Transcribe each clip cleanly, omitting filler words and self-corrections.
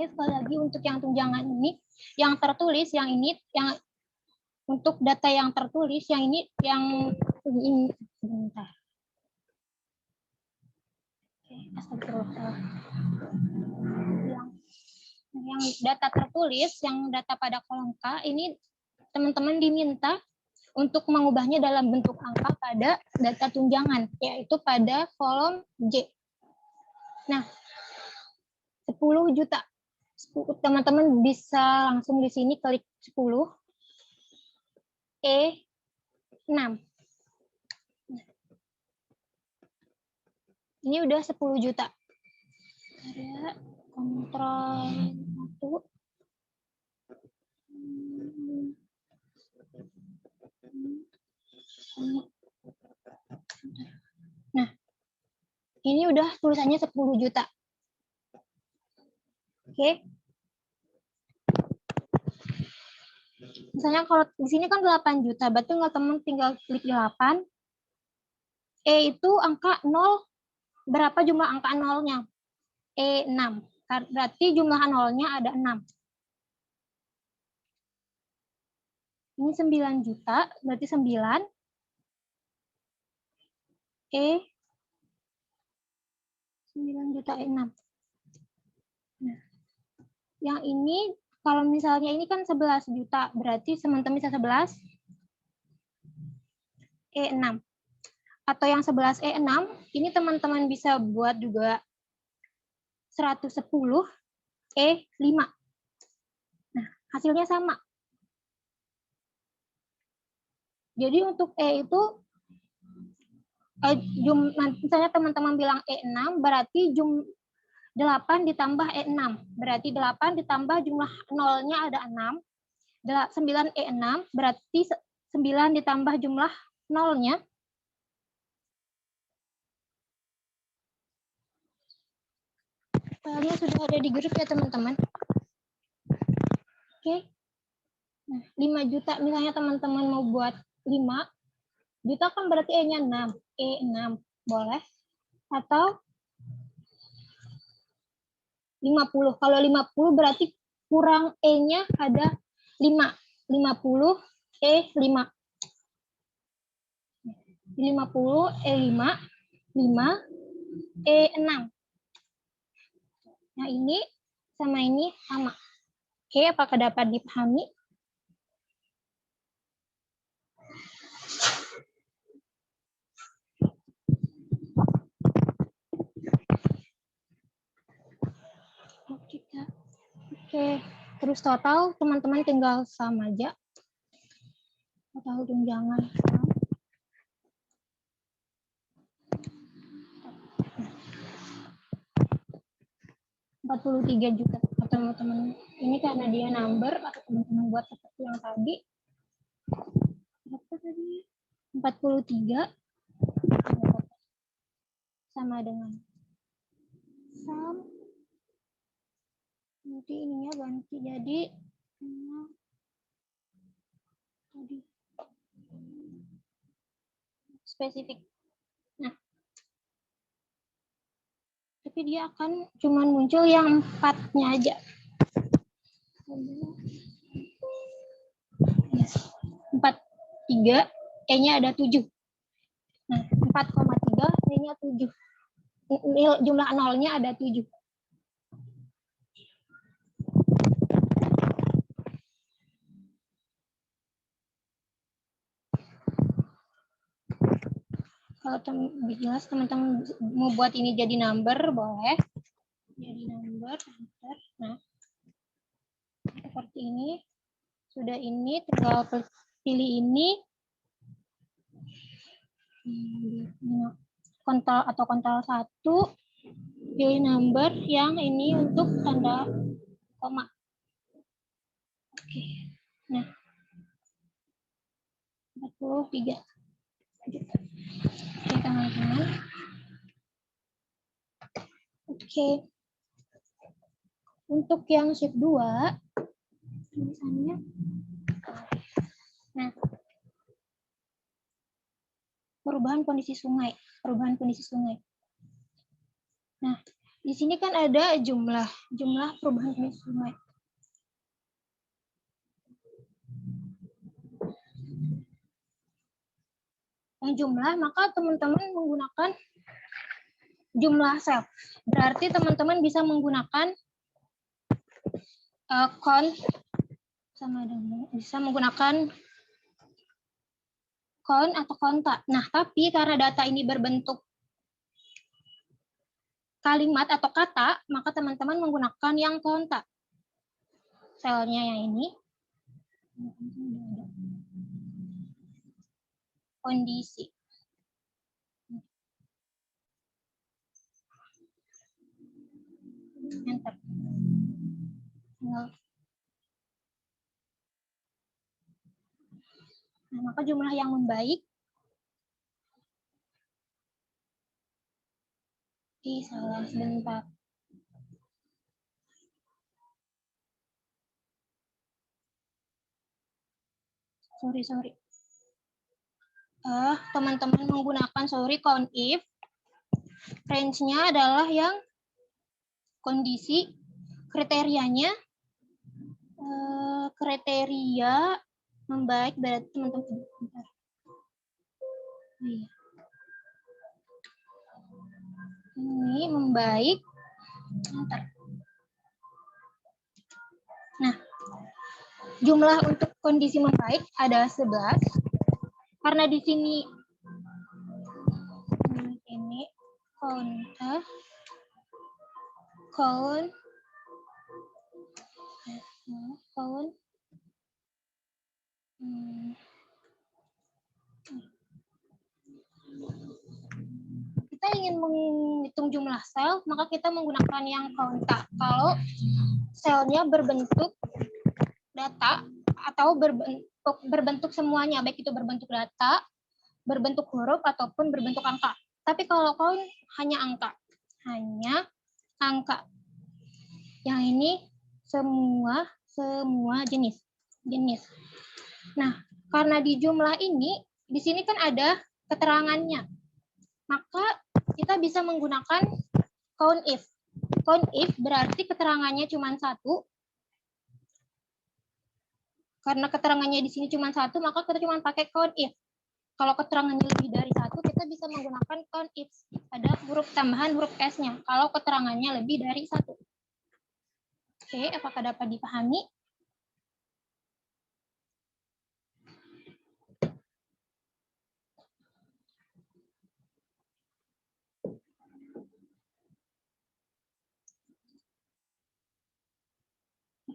sekali lagi untuk yang tunjangan ini, yang tertulis, yang ini, yang untuk data yang tertulis, yang ini, sebentar. Astagfirullah. Yang data tertulis, yang data pada kolom K, ini teman-teman diminta untuk mengubahnya dalam bentuk angka pada data tunjangan, yaitu pada kolom J. Nah, 10 juta. Teman-teman bisa langsung di sini klik 10. E6. Ini udah 10 juta. Ada kontrol 1. Nah, ini udah tulisannya 10 juta. Oke. Misalnya kalau di sini kan 8 juta, berarti teman tinggal klik 8. E itu angka 0, berapa jumlah angka nolnya? E6. Berarti jumlah nolnya ada 6. Ini 9 juta, berarti 9. E 9 juta E6. Nah, yang ini kalau misalnya ini kan 11 juta, berarti teman-teman bisa 11 E6. Atau yang 11 E6, ini teman-teman bisa buat juga 110 E5. Nah, hasilnya sama. Jadi untuk E itu, misalnya teman-teman bilang E6, berarti 8 ditambah E6. Berarti 8 ditambah jumlah nolnya ada 6. 9 E6, berarti 9 ditambah jumlah nolnya. Filenya sudah ada di grup ya teman-teman. Oke. Nah, 5 juta, misalnya teman-teman mau buat 5 juta kan berarti E-nya 6. E6 boleh. Atau 50. Kalau 50 berarti kurang E-nya ada 5. 50 E5. 50 E5, 5 E6. Nah, ini sama ini sama. Oke, apakah dapat dipahami? Oke, terus total teman-teman tinggal sama aja. Total tunjangan. 43 juta. Teman-teman, ini karena dia number, atau teman-teman buat seperti yang tadi. Berapa tadi? 43 sama dengan sum. Nanti ininya ganti jadi tadi spesifik. Nah, tapi dia akan cuman muncul yang 4-nya aja. 4,3, E-nya ada 7. Nah, 4,3, E-nya 7. Jumlah nolnya ada 7. Kalau lebih jelas teman-teman mau buat ini jadi number, boleh. Jadi number. Nah, seperti ini. Sudah ini, tinggal pilih ini. Kontrol atau kontrol 1. Pilih number yang ini untuk tanda koma. Oke. Nah, 43. Oke, teman-teman. Oke. Untuk yang shift 2, tulisannya. Nah, perubahan kondisi sungai. Nah, Di sini kan ada jumlah perubahan kondisi sungai. Yang jumlah, maka teman-teman menggunakan jumlah sel. Berarti teman-teman bisa menggunakan count sama dengan bisa menggunakan count atau konta. Nah, tapi karena data ini berbentuk kalimat atau kata, maka teman-teman menggunakan yang konta. Selnya yang ini. Kondisi. Enter. Nah, maka jumlah yang membaik salah sebentar. Sorry. Teman-teman menggunakan count if. Range-nya adalah yang kondisi, kriterianya kriteria membaik berarti teman-teman ini membaik. Nah, jumlah untuk kondisi membaik ada 11. Karena di sini ini count kita ingin menghitung jumlah sel, maka kita menggunakan yang konta. Kalau selnya berbentuk data atau berbentuk semuanya, baik itu berbentuk data, berbentuk huruf, ataupun berbentuk angka. Tapi kalau count hanya angka. Yang ini semua jenis. Nah, karena di jumlah ini, di sini kan ada keterangannya. Maka kita bisa menggunakan count if. Count if berarti keterangannya cuma 1. Karena keterangannya di sini cuma 1, maka kita cuma pakai count if. Kalau keterangannya lebih dari 1, kita bisa menggunakan count if. Ada huruf tambahan huruf S-nya. Kalau keterangannya lebih dari 1. Oke, apakah dapat dipahami?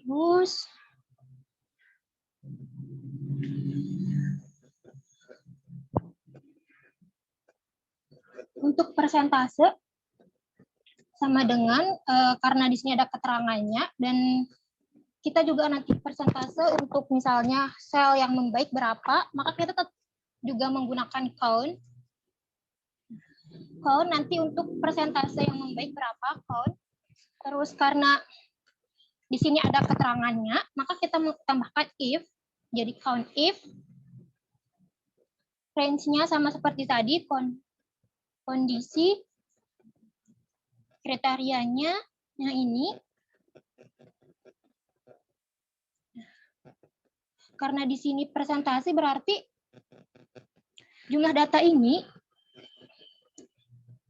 Terus untuk persentase sama dengan karena di sini ada keterangannya dan kita juga nanti persentase untuk misalnya sel yang membaik berapa, maka kita tetap juga menggunakan count. Count nanti untuk persentase yang membaik berapa, count. Terus karena di sini ada keterangannya, maka kita tambahkan if, jadi count if. Range-nya sama seperti tadi, kondisi, kriterianya yang ini. Karena di sini presentasi berarti jumlah data ini,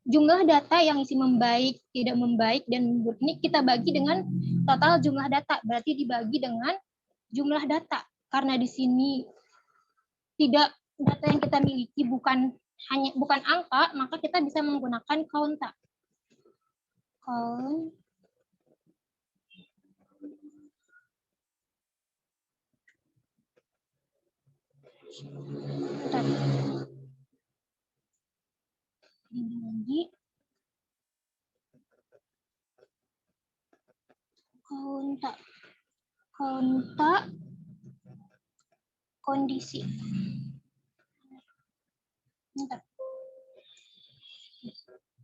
jumlah data yang isi membaik, tidak membaik, dan ini kita bagi dengan total jumlah data. Berarti dibagi dengan jumlah data. Karena di sini tidak data yang kita miliki bukan angka, maka kita bisa menggunakan count. Count. Ini lagi. Count kondisi.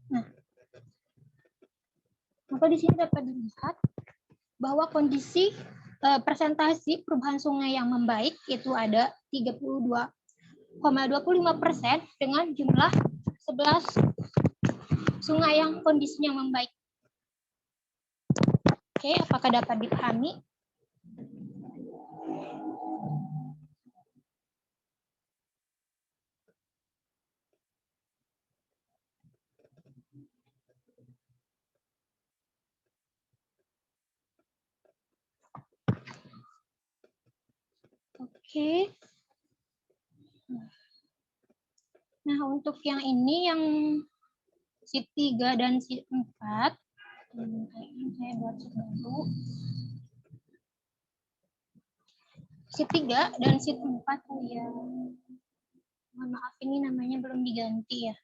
Nah, maka di sini dapat dilihat bahwa kondisi presentasi perubahan sungai yang membaik itu ada 32,25% dengan jumlah 11 sungai yang kondisinya membaik. Oke, apakah dapat dipahami? Oke. Nah, untuk yang ini yang sheet 3 dan sheet 4, saya buat sheet baru. Sheet 3 dan sheet 4, oh ya. Mohon maaf, ini namanya belum diganti ya.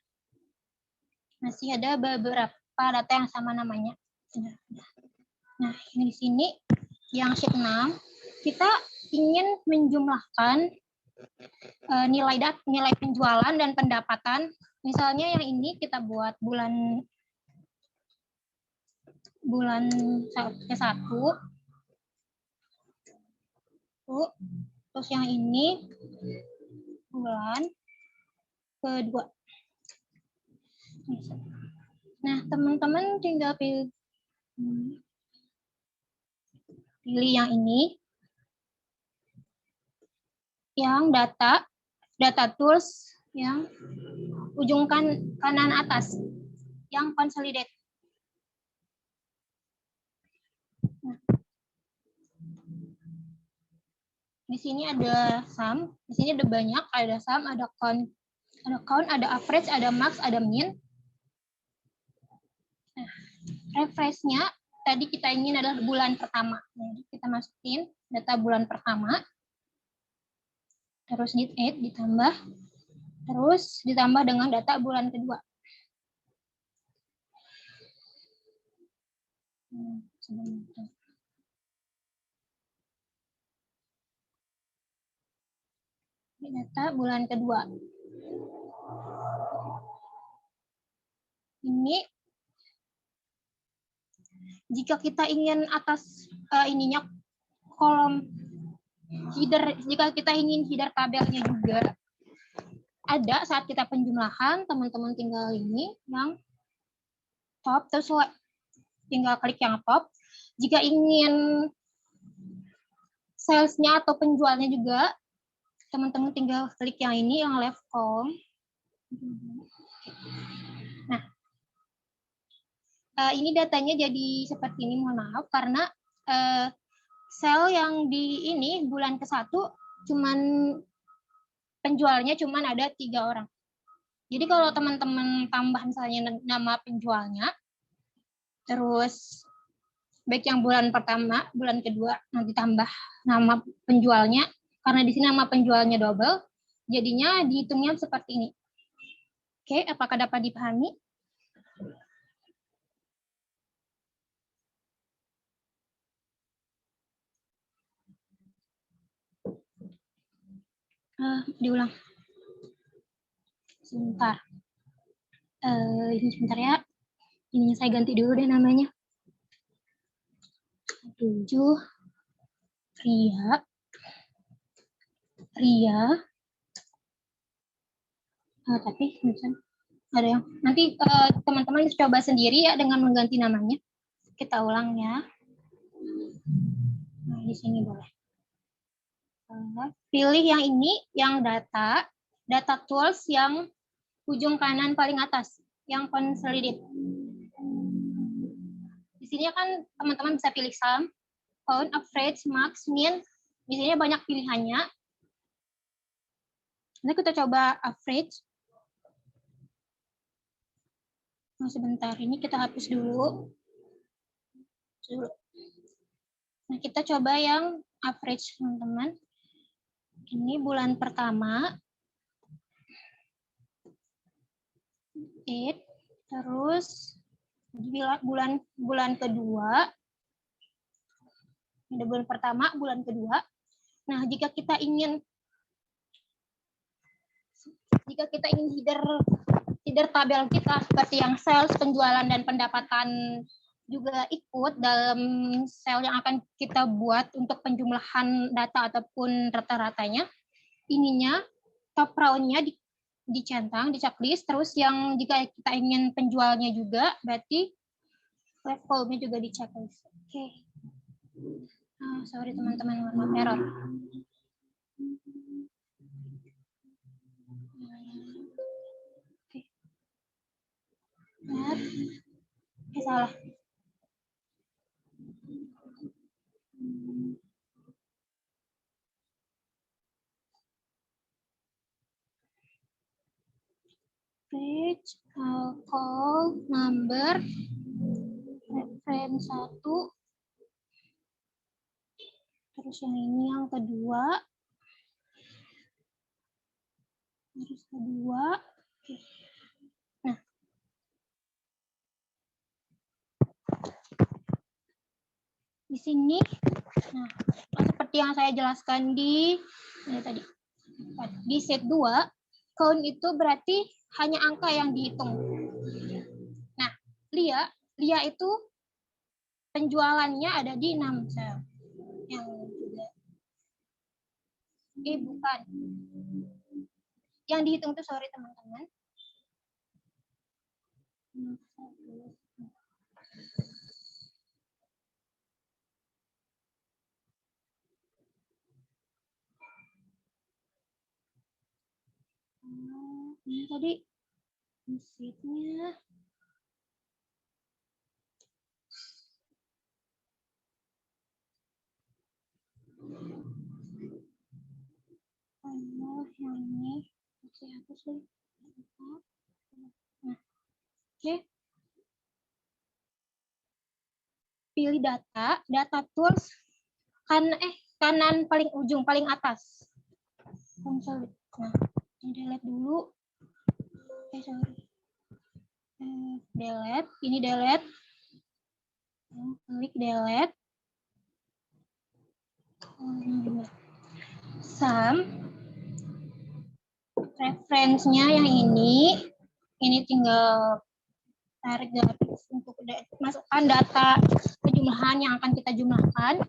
Masih ada beberapa data yang sama namanya. Nah, ini di sini yang sheet 6, kita ingin menjumlahkan nilai penjualan dan pendapatan. Misalnya yang ini kita buat bulan ke-1. Terus yang ini bulan ke-2. Nah, teman-teman tinggal pilih yang ini, yang data tools yang ujung kanan atas, yang consolidate. Nah, di sini ada sum, di sini ada banyak, ada sum, ada count, ada average, ada max, ada min. Nah, refresh-nya tadi kita ingin adalah bulan pertama. Jadi kita masukin data bulan pertama, terus di add, ditambah, terus ditambah dengan data bulan kedua. Sebentar. Ini data bulan kedua. Ini jika kita ingin atas ininya kolom header, jika kita ingin header tabelnya juga ada saat kita penjumlahan, teman-teman tinggal ini yang top, terus tinggal klik yang top. Jika ingin salesnya atau penjualnya juga, teman-teman tinggal klik yang ini, yang left column. Nah, ini datanya jadi seperti ini, mohon maaf, karena sel yang di ini bulan ke-1 cuman penjualnya cuman ada 3 orang. Jadi kalau teman-teman tambah misalnya nama penjualnya, terus baik yang bulan pertama, bulan kedua, nanti tambah nama penjualnya, karena di sini nama penjualnya double, jadinya dihitungnya seperti ini. Oke, apakah dapat dipahami? Diulang. Sebentar. Ini sebentar ya. Ini saya ganti dulu deh namanya. 7 Ria. Tapi misalnya ada yang nanti teman-teman coba sendiri ya dengan mengganti namanya. Kita ulang ya. Nah, di sini boleh. Pilih yang ini, yang data tools yang ujung kanan paling atas, yang consolidate. Di sini kan teman-teman bisa pilih sum, count, average, max, min. Di sini banyak pilihannya. Nanti kita coba average. Nah, sebentar, ini kita hapus dulu. Nah, kita coba yang average, teman-teman. Ini bulan pertama. Terus bulan kedua. Ada bulan pertama, bulan kedua. Nah, jika kita ingin header tabel kita seperti yang sales, penjualan, dan pendapatan juga ikut dalam sel yang akan kita buat untuk penjumlahan data ataupun rata-ratanya, ininya top row-nya dicentang, di checklist, terus yang jika kita ingin penjualnya juga, berarti left column-nya juga di checklist. Oke. Sorry teman-teman, mohon maaf error. Oke, salah. Page, call number, reference 1, terus yang ini yang kedua, terus kedua. Oke. Nah, di sini, nah seperti yang saya jelaskan di set 2, count itu berarti hanya angka yang dihitung. Nah, Lia itu penjualannya ada di 6 sel. Yang juga. Bukan. Yang dihitung itu, sorry teman-teman. Ini tadi sheet-nya. Yang ini. Oke, hapus deh. Nah, oke. Pilih data tools, kanan paling ujung, paling atas. Konsol. Nah, delete dulu. Sorry. Delete, ini delete. Klik delete. Sum. Referensinya yang ini tinggal tarik garis untuk masukkan data penjumlahan yang akan kita jumlahkan.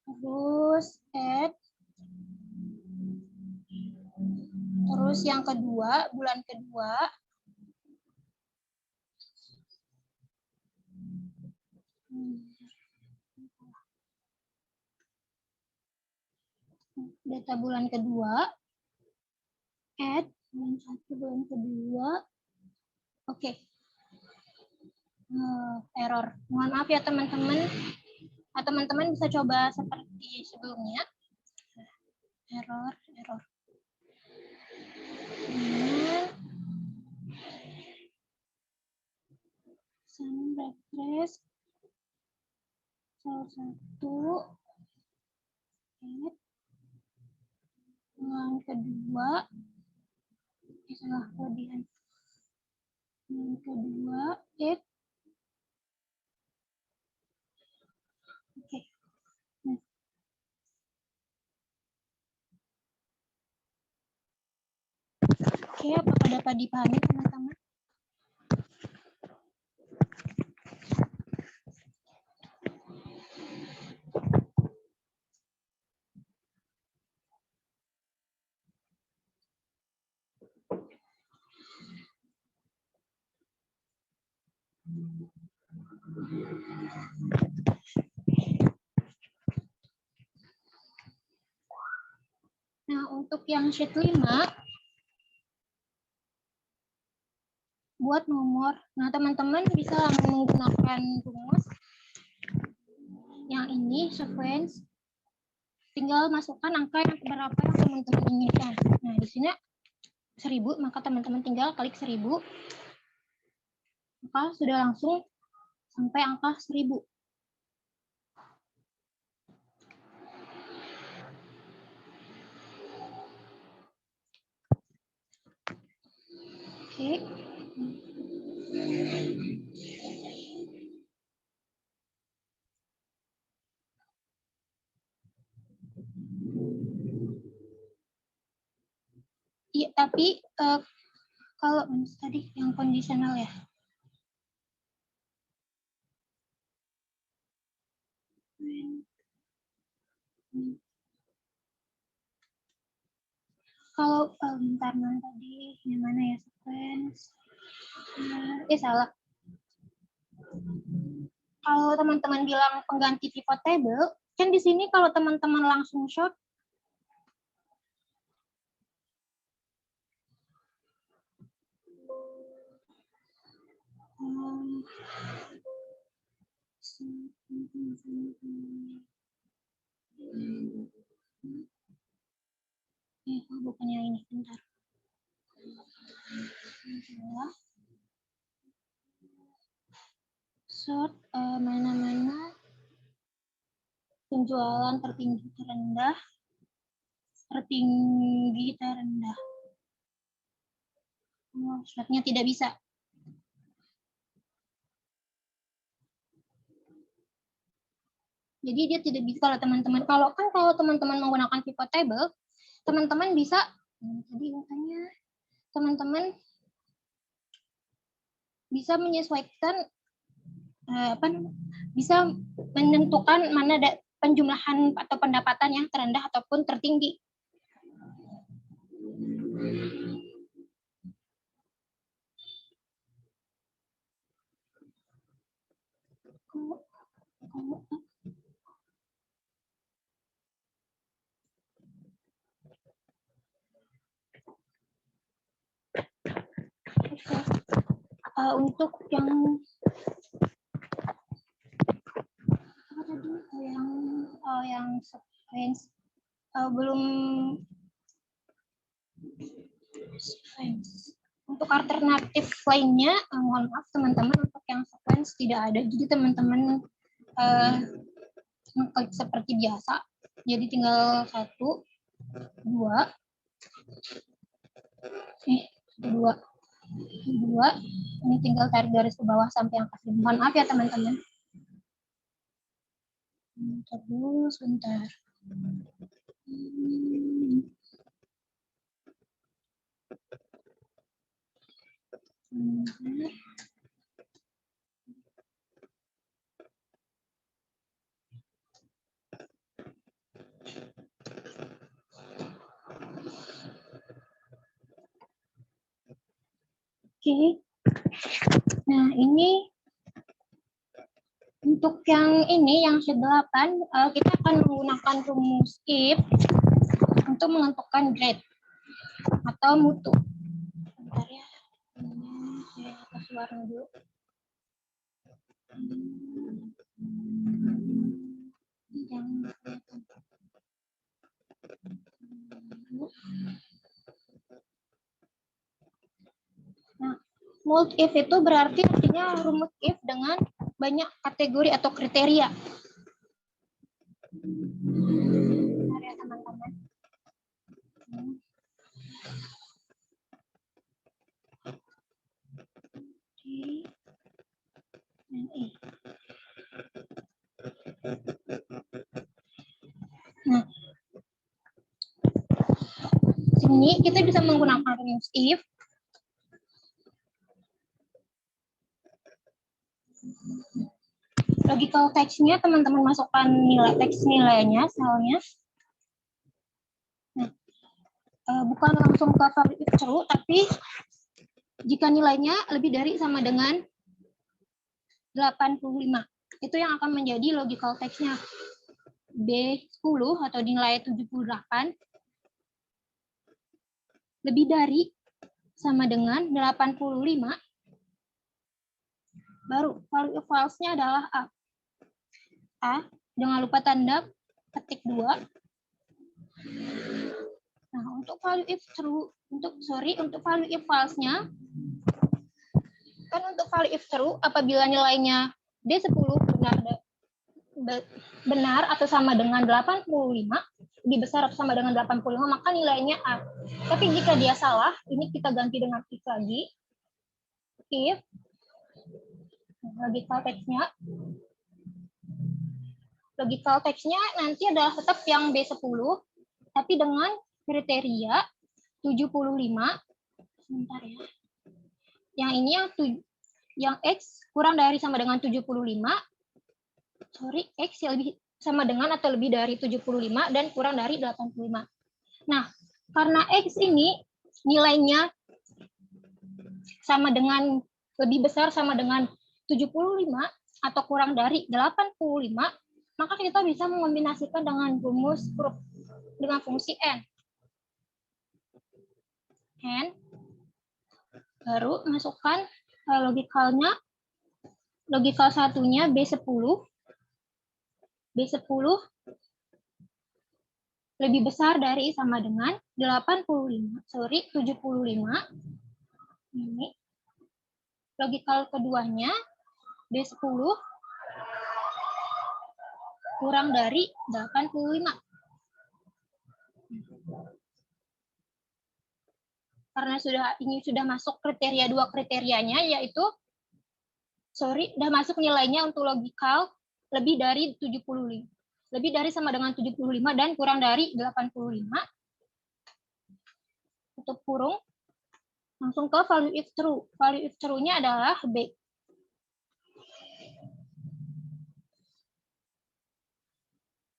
Terus add. Terus yang kedua, bulan kedua. Data bulan kedua. Add bulan 1, bulan kedua. Oke. Error. Mohon maaf ya teman-teman. Teman-teman bisa coba seperti sebelumnya. Error. Sum refresh. Salah satu. Add. Bulan kedua. Salah kelebihan. Bulan kedua. Add. Oke. Oke, apakah dapat dipahami teman-teman? Nah, untuk yang sheet 5, buat nomor. Nah, teman-teman bisa menggunakan rumus yang ini, sequence. Tinggal masukkan angka yang berapa yang teman-teman inginkan. Nah, di sini 1000, maka teman-teman tinggal klik 1000. Maka sudah langsung sampai angka 1000. Oke. Iya, tapi kalau tadi yang kondisional ya. Kalau bentar tadi yang mana ya, sequence? Salah. Kalau teman-teman bilang pengganti pivot table, kan di sini kalau teman-teman langsung short, bukan yang ini, bentar. Short mana-mana penjualan tertinggi terendah, tertinggi terendah. Shortnya tidak bisa. Jadi dia tidak bisa kalau teman-teman kalau teman-teman menggunakan pivot table, teman-teman bisa jadi katanya teman-teman bisa menyesuaikan bisa menentukan mana penjumlahan atau pendapatan yang terendah ataupun tertinggi. Untuk yang sequence belum sequence. Untuk alternatif lainnya, mohon maaf teman-teman, untuk yang sequence tidak ada. Jadi teman-teman mengklik seperti biasa. Jadi tinggal 1, 2, 2. Ini tinggal tarik garis ke bawah sampai yang kasih. Mohon maaf ya teman-teman. Terus sebentar. Oke. Nah, ini untuk yang ini, yang C8, kita akan menggunakan rumus if untuk menentukan grade atau mutu. Bentar ya. Saya kasih warna dulu. Nah, multi if itu berarti artinya rumus if dengan banyak kategori atau kriteria. Bentar ya teman-teman. Nah, sini kita bisa menggunakan rumus if logical text-nya teman-teman masukkan nilai teks nilainya soalnya. Nah, bukan langsung ke value if true, tapi jika nilainya lebih dari sama dengan 85, itu yang akan menjadi logical text-nya. B10 atau nilai 78 lebih dari sama dengan 85, baru value if false-nya adalah A. Jangan lupa tanda ketik 2. Nah, untuk value if true, untuk value if false-nya, kan untuk value if true, apabila nilainya D10 benar atau sama dengan 85, lebih besar atau sama dengan 85, maka nilainya A. Tapi jika dia salah, ini kita ganti dengan if lagi. If logical text-nya nanti adalah tetap yang B10, tapi dengan kriteria 75. Sebentar ya. Yang ini yang X kurang dari sama dengan 75. X yang lebih sama dengan atau lebih dari 75 dan kurang dari 85. Nah, karena X ini nilainya sama dengan lebih besar sama dengan 75, atau kurang dari 85, maka kita bisa mengombinasikan dengan rumus dengan fungsi n. N, baru masukkan logikal satunya B10. B10 lebih besar dari sama dengan 75. Ini logikal keduanya B10 kurang dari 85. Karena ini sudah masuk kriteria dua kriterianya, yaitu udah masuk nilainya untuk logikal lebih dari 75. Lebih dari sama dengan 75 dan kurang dari 85. Tutup kurung. Langsung ke value if true. Value if true-nya adalah B.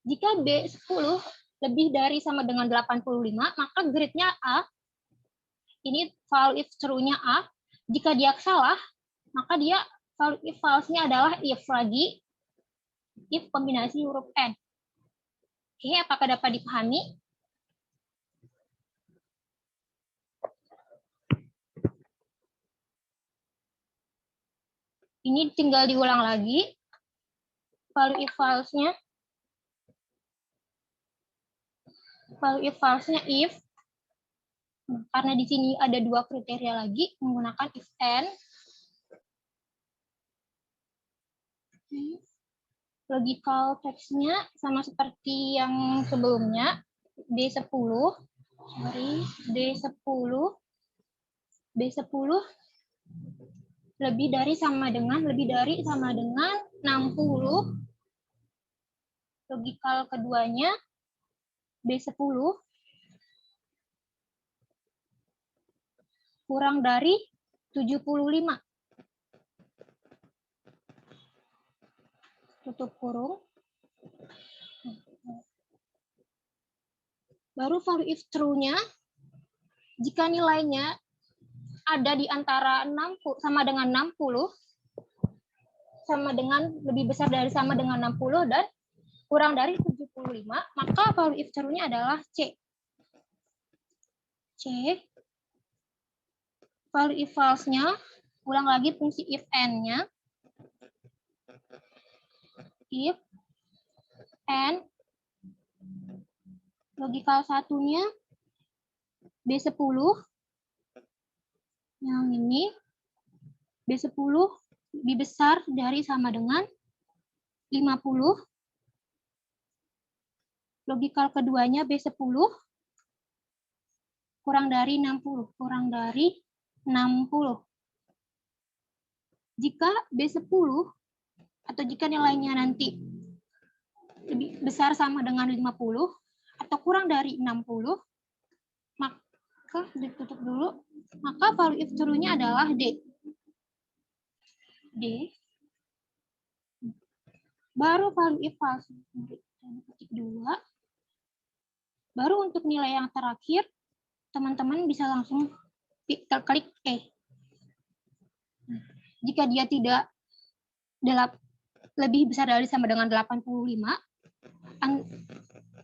Jika B10 lebih dari sama dengan 85, maka grade-nya A. Ini value if true-nya A. Jika dia salah, maka dia value if false-nya adalah if lagi. If kombinasi huruf N. Oke, apakah dapat dipahami? Ini tinggal diulang lagi. Value if false-nya. Value if false-nya if. Karena di sini ada dua kriteria lagi, menggunakan if N. Logical text-nya sama seperti yang sebelumnya. D10 lebih dari sama dengan 60. Logical keduanya B10 kurang dari 75. Tutup kurung. Baru value if true-nya, jika nilainya ada di antara 60 sama dengan 60, sama dengan lebih besar dari sama dengan 60 dan kurang dari 75, maka value if true-nya adalah C. Value if false-nya, ulang lagi fungsi if N-nya. If N, logikal satunya B10, yang ini B10 lebih besar dari sama dengan 50. Logikal keduanya B10 kurang dari 60. Jika B10 atau jika nilainya nanti lebih besar sama dengan 50 atau kurang dari 60, maka ditutup dulu, maka value if true-nya adalah D. Baru value if false. Ketik 2. Baru untuk nilai yang terakhir, teman-teman bisa langsung klik E. Jika dia tidak lebih besar dari sama dengan 85,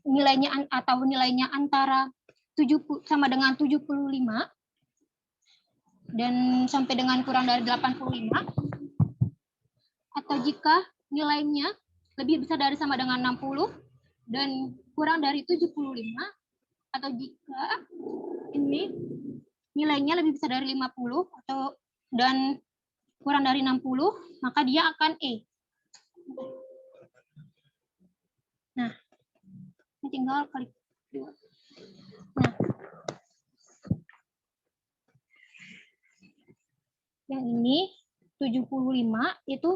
nilainya antara 70 sama dengan 75 dan sampai dengan kurang dari 85, atau jika nilainya lebih besar dari sama dengan 60 dan kurang dari 75, atau jika ini nilainya lebih besar dari 50 dan kurang dari 60, maka dia akan E. Nah, ini tinggal klik 2. Nah, yang ini 75 itu,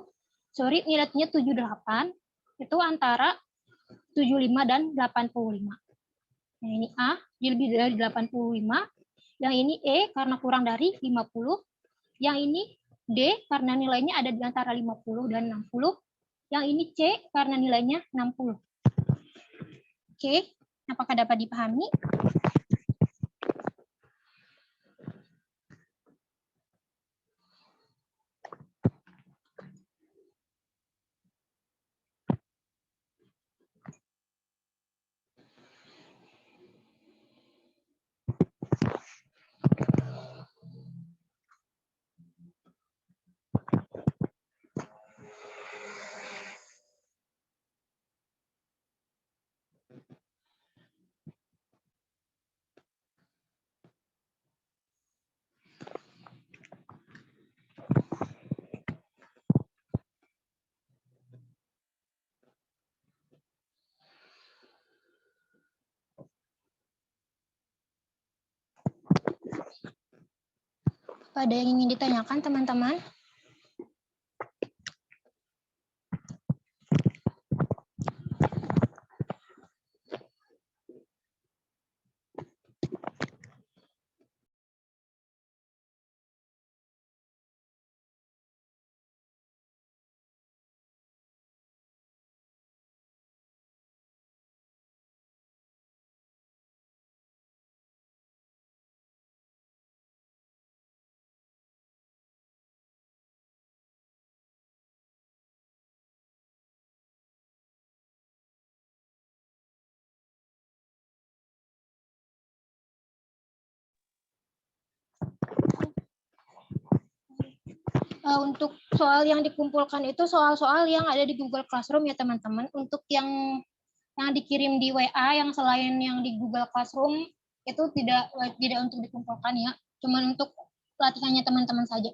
nilainya 78, itu antara 75 dan 85. Nah, ini A, dia lebih dari 85. Yang ini E, karena kurang dari 50. Yang ini D, karena nilainya ada di antara 50 dan 60. Yang ini C, karena nilainya 60. Oke, apakah dapat dipahami? Ada yang ingin ditanyakan, teman-teman? Untuk soal yang dikumpulkan itu soal-soal yang ada di Google Classroom ya teman-teman. Untuk yang dikirim di WA yang selain yang di Google Classroom itu tidak untuk dikumpulkan ya. Cuman untuk latihannya teman-teman saja.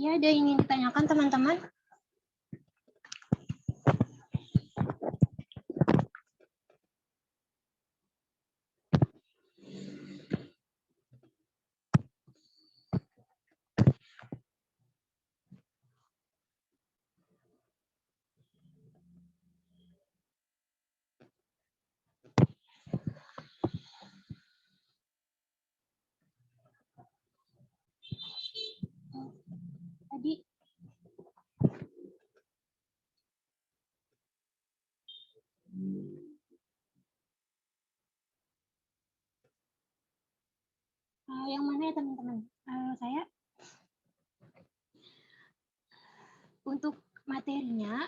Ya, ada yang ingin ditanyakan teman-teman? Tadi yang mana ya teman-teman? Saya untuk materinya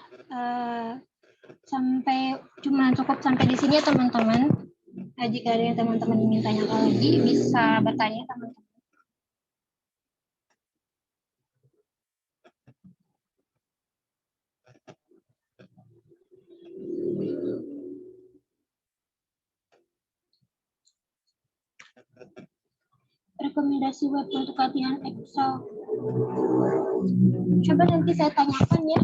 cukup sampai di sini ya teman-teman. Jika ada yang teman-teman ingin tanyakan lagi bisa bertanya teman-teman. Rekomendasi web untuk latihan Excel. Coba nanti saya tanyakan ya.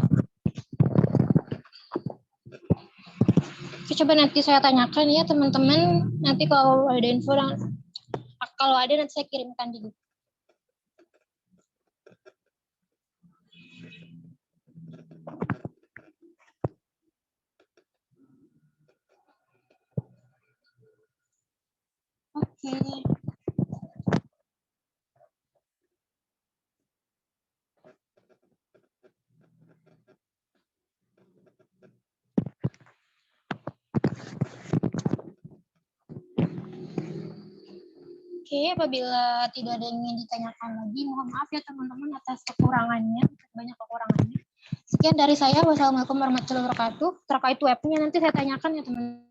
Coba nanti saya tanyakan ya teman-teman. Nanti kalau ada info, kalau ada nanti saya kirimkan di grup. Oke. Oke, apabila tidak ada yang ingin ditanyakan lagi, mohon maaf ya teman-teman atas kekurangannya, banyak kekurangannya. Sekian dari saya. Wassalamualaikum warahmatullahi wabarakatuh. Terkait webnya nanti saya tanyakan ya teman-teman.